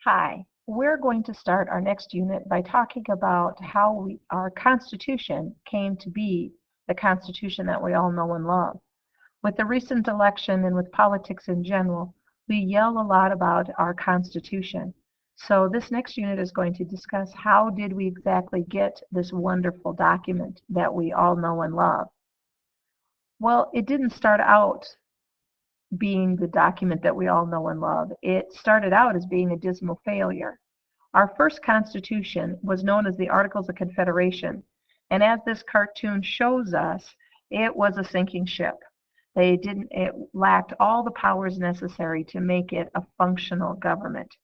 Hi, we're going to start our next unit by talking about how our Constitution came to be the Constitution that we all know and love. With the recent election and with politics in general, we yell a lot about our Constitution. So this next unit is going to discuss how did we exactly get this wonderful document that we all know and love. Well, it didn't start out being the document that we all know and love. It started out as being a dismal failure. Our first Constitution was known as the Articles of Confederation, and as this cartoon shows us, it was a sinking ship. It lacked all the powers necessary to make it a functional government.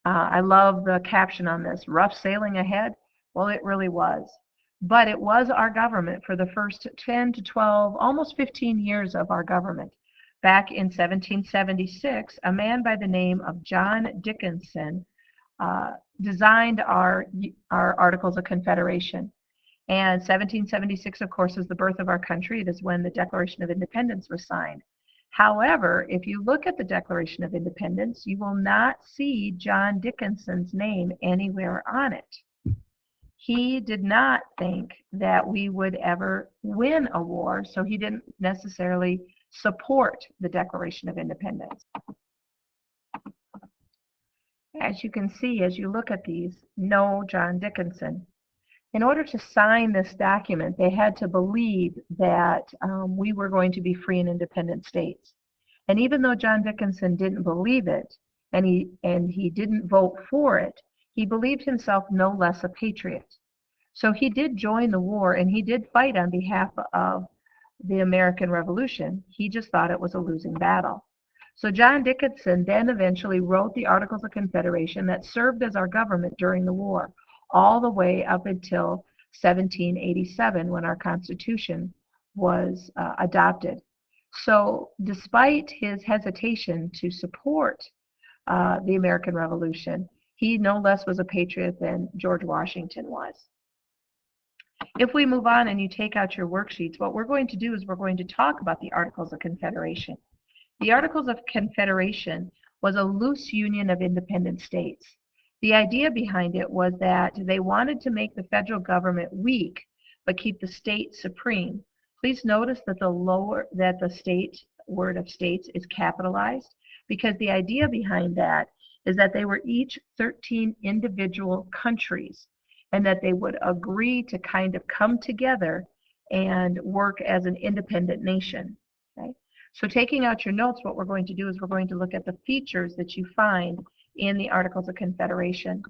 I love the caption on this, rough sailing ahead. Well, it really was. But it was our government for the first 10 to 12, almost 15 years of our government. Back in 1776, a man by the name of John Dickinson designed our Articles of Confederation. And 1776, of course, is the birth of our country. It is when the Declaration of Independence was signed. However, if you look at the Declaration of Independence, you will not see John Dickinson's name anywhere on it. He did not think that we would ever win a war, so he didn't necessarily support the Declaration of Independence. As you can see, as you look at these, no John Dickinson. In order to sign this document, they had to believe that we were going to be free and independent states. And even though John Dickinson didn't believe it, and he didn't vote for it, he believed himself no less a patriot. So he did join the war, and he did fight on behalf of the American Revolution. He just thought it was a losing battle. So John Dickinson then eventually wrote the Articles of Confederation that served as our government during the war, all the way up until 1787 when our Constitution was adopted. So despite his hesitation to support the American Revolution, he no less was a patriot than George Washington was. If we move on and you take out your worksheets, what we're going to do is we're going to talk about the Articles of Confederation. The Articles of Confederation was a loose union of independent states. The idea behind it was that they wanted to make the federal government weak, but keep the state supreme. Please notice that the state word of states is capitalized, because the idea behind that is that they were each 13 individual countries, and that they would agree to kind of come together and work as an independent nation. Okay? So taking out your notes, what we're going to do is we're going to look at the features that you find in the Articles of Confederation.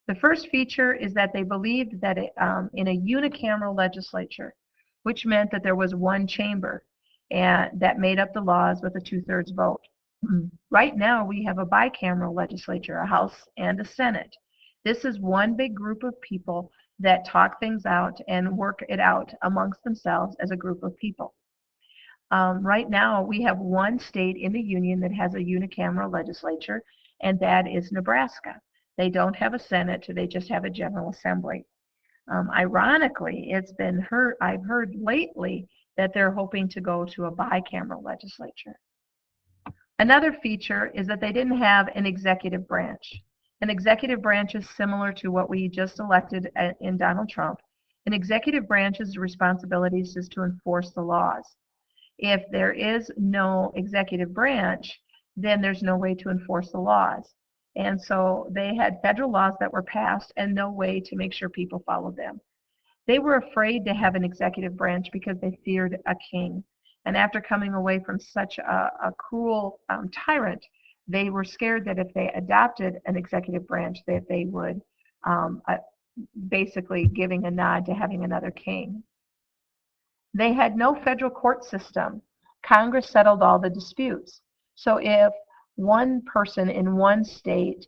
The first feature is that they believed that in a unicameral legislature, which meant that there was one chamber and that made up the laws with a 2/3 vote. Right now we have a bicameral legislature, a House and a Senate. This is one big group of people that talk things out and work it out amongst themselves as a group of people. Right now, we have one state in the union that has a unicameral legislature, and that is Nebraska. They don't have a Senate, they just have a General Assembly. Ironically, I've heard lately that they're hoping to go to a bicameral legislature. Another feature is that they didn't have an executive branch. An executive branch is similar to what we just elected in Donald Trump. An executive branch's responsibilities is to enforce the laws. If there is no executive branch, then there's no way to enforce the laws. And so they had federal laws that were passed and no way to make sure people followed them. They were afraid to have an executive branch because they feared a king. And after coming away from such a cruel tyrant, they were scared that if they adopted an executive branch, that they would basically giving a nod to having another king. They had no federal court system. Congress settled all the disputes. So if one person in one state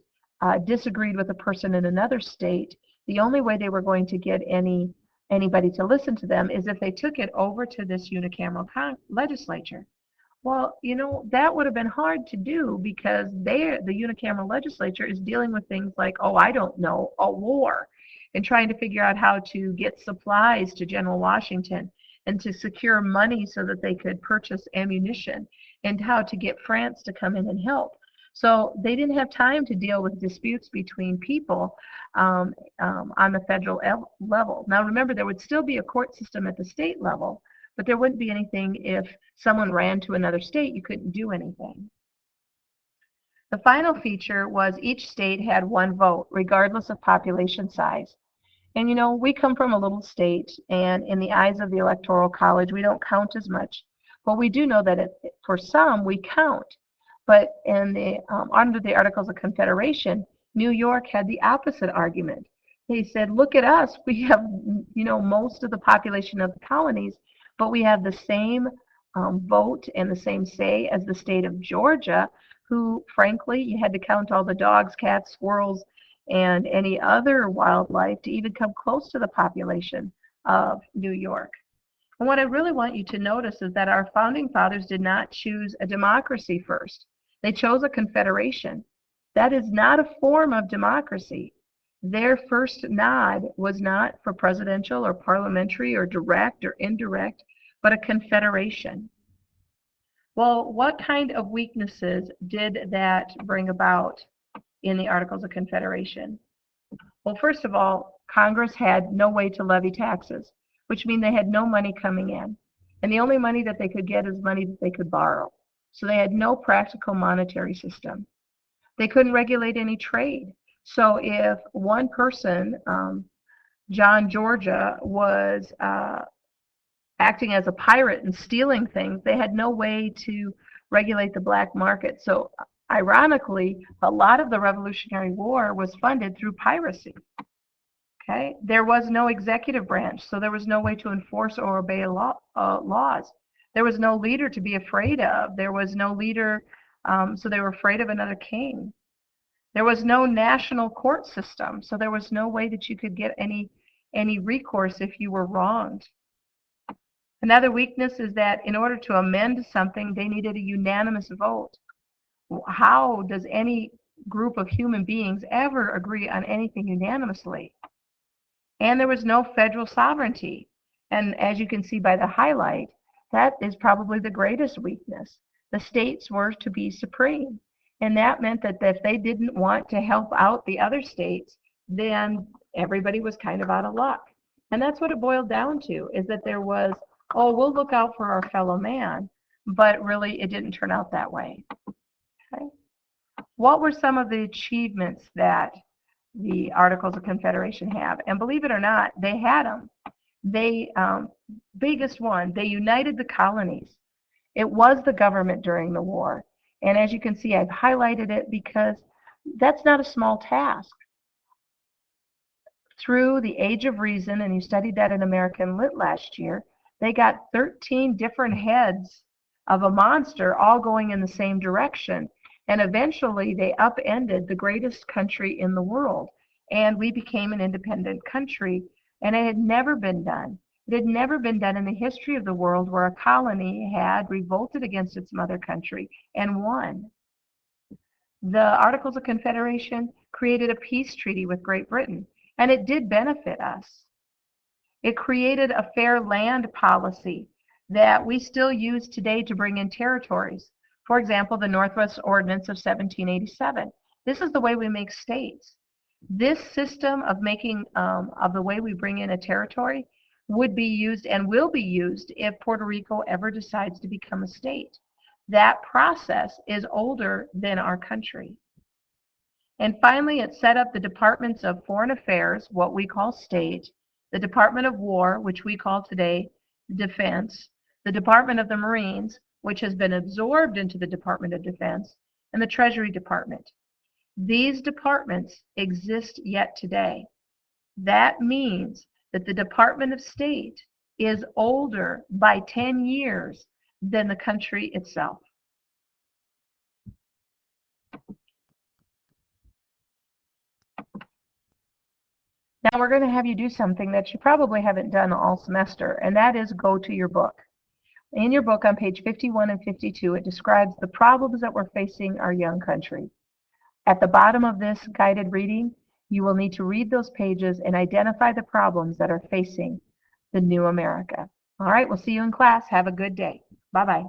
disagreed with a person in another state, the only way they were going to get anybody to listen to them is if they took it over to this unicameral legislature. Well, you know, that would have been hard to do because the unicameral legislature is dealing with things like, oh, I don't know, a war, and trying to figure out how to get supplies to General Washington and to secure money so that they could purchase ammunition, and how to get France to come in and help. So they didn't have time to deal with disputes between people on the federal level. Now remember, there would still be a court system at the state level, but there wouldn't be anything if someone ran to another state, you couldn't do anything. The final feature was each state had one vote, regardless of population size. And you know, we come from a little state, and in the eyes of the Electoral College, we don't count as much. But we do know that for some, we count. But under the Articles of Confederation, New York had the opposite argument. They said, look at us. We have, you know, most of the population of the colonies, but we have the same vote and the same say as the state of Georgia, who, frankly, you had to count all the dogs, cats, squirrels, and any other wildlife to even come close to the population of New York. And what I really want you to notice is that our founding fathers did not choose a democracy first. They chose a confederation. That is not a form of democracy. Their first nod was not for presidential or parliamentary or direct or indirect, but a confederation. Well, what kind of weaknesses did that bring about in the Articles of Confederation? Well, first of all, Congress had no way to levy taxes, which means they had no money coming in. And the only money that they could get is money that they could borrow. So they had no practical monetary system. They couldn't regulate any trade. So if one person, John Georgia, was acting as a pirate and stealing things, they had no way to regulate the black market. So ironically, a lot of the Revolutionary War was funded through piracy. Okay, there was no executive branch, so there was no way to enforce or obey laws. There was no leader to be afraid of. There was no leader, so they were afraid of another king. There was no national court system, so there was no way that you could get any recourse if you were wronged. Another weakness is that in order to amend something, they needed a unanimous vote. How does any group of human beings ever agree on anything unanimously? And there was no federal sovereignty. And as you can see by the highlight, that is probably the greatest weakness. The states were to be supreme. And that meant that if they didn't want to help out the other states, then everybody was kind of out of luck. And that's what it boiled down to, is that there was, oh, we'll look out for our fellow man, but really it didn't turn out that way. Okay. What were some of the achievements that the Articles of Confederation have? And believe it or not, they had them. They, biggest one, they united the colonies. It was the government during the war. And as you can see, I've highlighted it because that's not a small task. Through the Age of Reason, and you studied that in American Lit last year, they got 13 different heads of a monster all going in the same direction. And eventually they upended the greatest country in the world. And we became an independent country. And it had never been done. It had never been done in the history of the world where a colony had revolted against its mother country and won. The Articles of Confederation created a peace treaty with Great Britain, and it did benefit us. It created a fair land policy that we still use today to bring in territories. For example, the Northwest Ordinance of 1787. This is the way we make states. This system of making, of the way we bring in a territory would be used and will be used if Puerto Rico ever decides to become a state. That process is older than our country. And finally, it set up the Departments of Foreign Affairs, what we call state, the Department of War, which we call today Defense, the Department of the Marines, which has been absorbed into the Department of Defense, and the Treasury Department. These departments exist yet today. That means that the Department of State is older by 10 years than the country itself. Now we're going to have you do something that you probably haven't done all semester, and that is go to your book. In your book on page 51 and 52, it describes the problems that we're facing our young country. At the bottom of this guided reading, you will need to read those pages and identify the problems that are facing the new America. All right, we'll see you in class. Have a good day. Bye-bye.